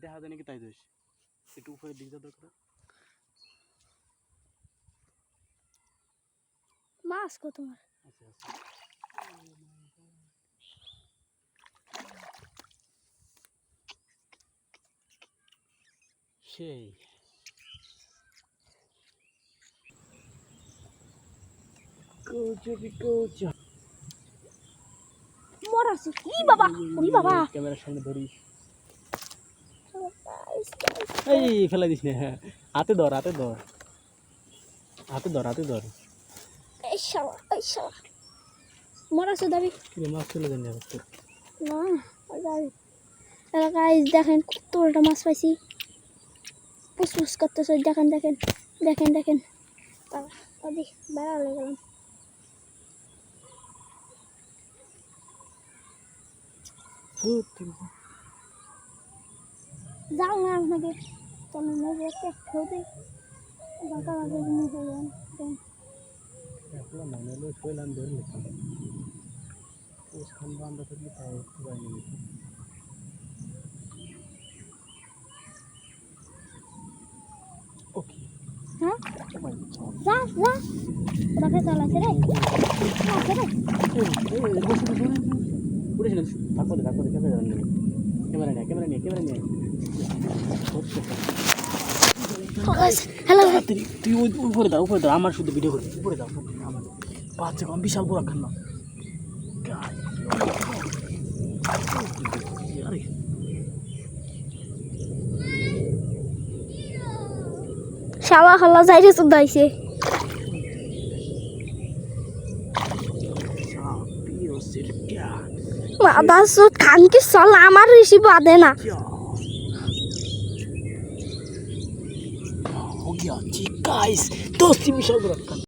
দেখা যায় নাকি তাই দোষ একটু উপরের দিক যা দরকার মাছ কো তোমার আচ্ছা আচ্ছা সেই কোচা মরাছি কি বাবা ওরে বাবা ক্যামেরার সামনে ধরিস এই ফেলা দিস না হ্যাঁ হাতে ধর হাতে ধর হাতে ধর হাতে ধর এই শালা মরাছি দাবি কি মাছ চলে যান না দাবি গাইস দেখেন কত বড়টা মাছ পাইছি পুস করতেছে দেখেন দেখেন দেখেন দেখেন ওদি বেড়া হয়ে গেলাম যাও না আপনাকে চলো নজর একটা খেতে বাঁকা বাঁকা জিনিস হয়ে যান এখন মনে হলো শৈলাম ধরে নিতাম ওস খান বান্ধ থাকলে তাও সবাই নিয়ে ওকে হ্যাঁ যা যা ওটাকে চালাচ্ছে রে পুরেছিলাম তারপরে ক্যামেরা নিয়ে হ্যালো তুই উপরে দাও আমার শুধু ভিডিও করে উপরে দাও আমার বাচ্চা কম বিশাল বড় খান না শালা খালা যাইরে চুদাইছে মাদা সুদ খান কি চল আমার ঋষি বাদে না हो गया जी गाइस दोस्ती विशाल बड़ा